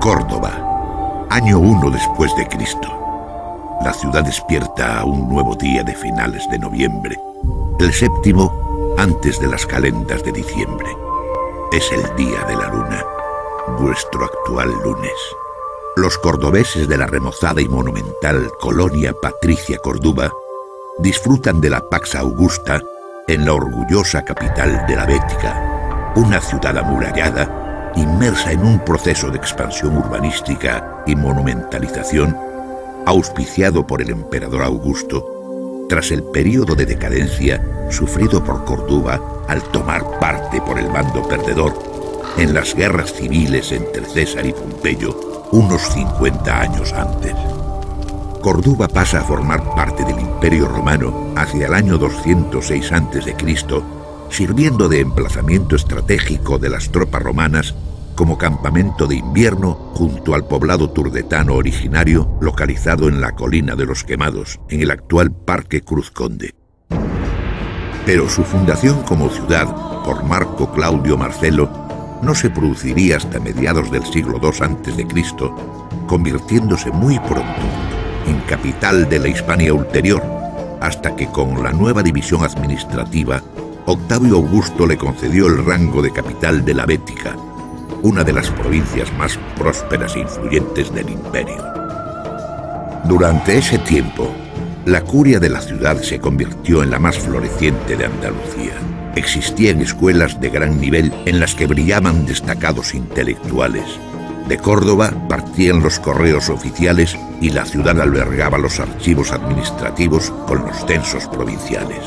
Córdoba, año 1 después de Cristo. La ciudad despierta a un nuevo día de finales de noviembre, el séptimo antes de las calendas de diciembre. Es el día de la luna, vuestro actual lunes. Los cordobeses de la remozada y monumental colonia Patricia Córdoba disfrutan de la Pax Augusta en la orgullosa capital de la Bética, una ciudad amurallada, inmersa en un proceso de expansión urbanística y monumentalización, auspiciado por el emperador Augusto, tras el período de decadencia sufrido por Córdoba al tomar parte por el bando perdedor en las guerras civiles entre César y Pompeyo unos 50 años antes. Córdoba pasa a formar parte del Imperio Romano hacia el año 206 a.C., sirviendo de emplazamiento estratégico de las tropas romanas como campamento de invierno junto al poblado turdetano originario localizado en la Colina de los Quemados, en el actual Parque Cruz Conde. Pero su fundación como ciudad por Marco Claudio Marcelo no se produciría hasta mediados del siglo II a.C., convirtiéndose muy pronto en capital de la Hispania Ulterior, hasta que con la nueva división administrativa, Octavio Augusto le concedió el rango de capital de la Bética, una de las provincias más prósperas e influyentes del imperio. Durante ese tiempo, la curia de la ciudad se convirtió en la más floreciente de Andalucía. Existían escuelas de gran nivel en las que brillaban destacados intelectuales. De Córdoba partían los correos oficiales y la ciudad albergaba los archivos administrativos con los censos provinciales.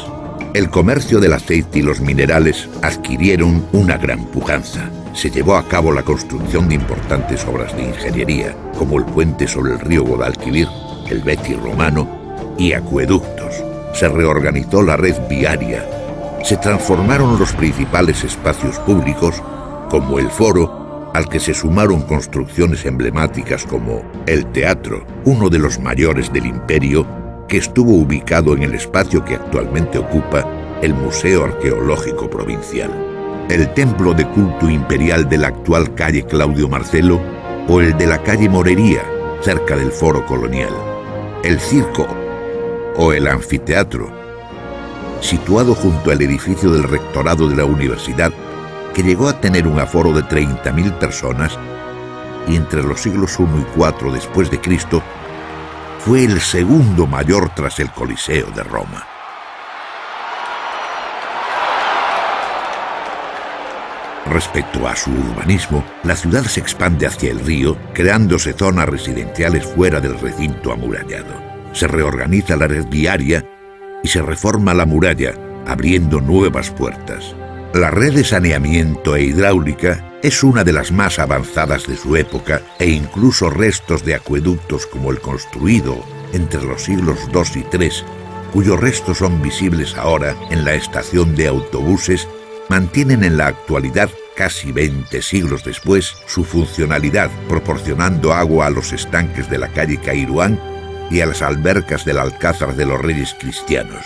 El comercio del aceite y los minerales adquirieron una gran pujanza. Se llevó a cabo la construcción de importantes obras de ingeniería, como el puente sobre el río Guadalquivir, el Betis romano y acueductos. Se reorganizó la red viaria. Se transformaron los principales espacios públicos, como el Foro, al que se sumaron construcciones emblemáticas como el Teatro, uno de los mayores del imperio, que estuvo ubicado en el espacio que actualmente ocupa el Museo Arqueológico Provincial, el Templo de Culto Imperial de la actual calle Claudio Marcelo o el de la calle Morería, cerca del Foro Colonial, el Circo o el Anfiteatro, situado junto al edificio del rectorado de la universidad, que llegó a tener un aforo de 30.000 personas y entre los siglos I y IV después de Cristo fue el segundo mayor tras el Coliseo de Roma. Respecto a su urbanismo, la ciudad se expande hacia el río, creándose zonas residenciales fuera del recinto amurallado. Se reorganiza la red viaria y se reforma la muralla, abriendo nuevas puertas. La red de saneamiento e hidráulica es una de las más avanzadas de su época e incluso restos de acueductos como el construido entre los siglos II y III, cuyos restos son visibles ahora en la estación de autobuses, mantienen en la actualidad, casi 20 siglos después, su funcionalidad, proporcionando agua a los estanques de la calle Cairuán y a las albercas del Alcázar de los Reyes Cristianos.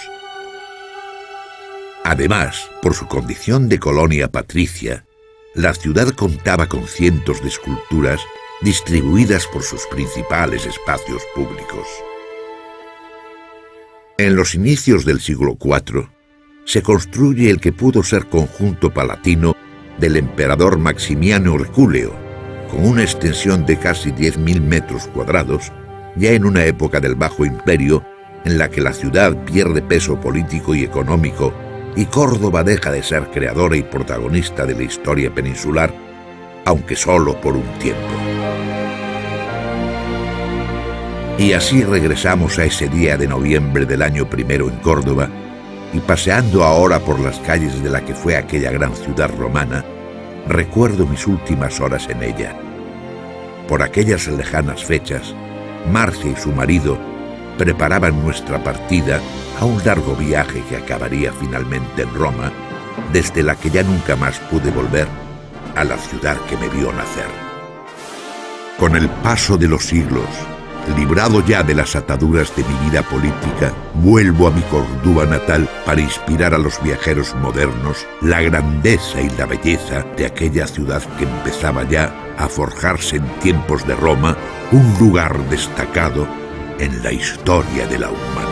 Además, por su condición de colonia patricia, la ciudad contaba con cientos de esculturas distribuidas por sus principales espacios públicos. En los inicios del siglo IV, se construye el que pudo ser conjunto palatino del emperador Maximiano Hercúleo, con una extensión de casi 10.000 metros cuadrados, ya en una época del Bajo Imperio en la que la ciudad pierde peso político y económico y Córdoba deja de ser creadora y protagonista de la historia peninsular, aunque solo por un tiempo. Y así regresamos a ese día de noviembre del año primero en Córdoba, y paseando ahora por las calles de la que fue aquella gran ciudad romana, recuerdo mis últimas horas en ella. Por aquellas lejanas fechas, Marcia y su marido preparaban nuestra partida a un largo viaje que acabaría finalmente en Roma, desde la que ya nunca más pude volver a la ciudad que me vio nacer. Con el paso de los siglos, librado ya de las ataduras de mi vida política, vuelvo a mi Córdoba natal para inspirar a los viajeros modernos la grandeza y la belleza de aquella ciudad que empezaba ya a forjarse en tiempos de Roma un lugar destacado en la historia de la humanidad.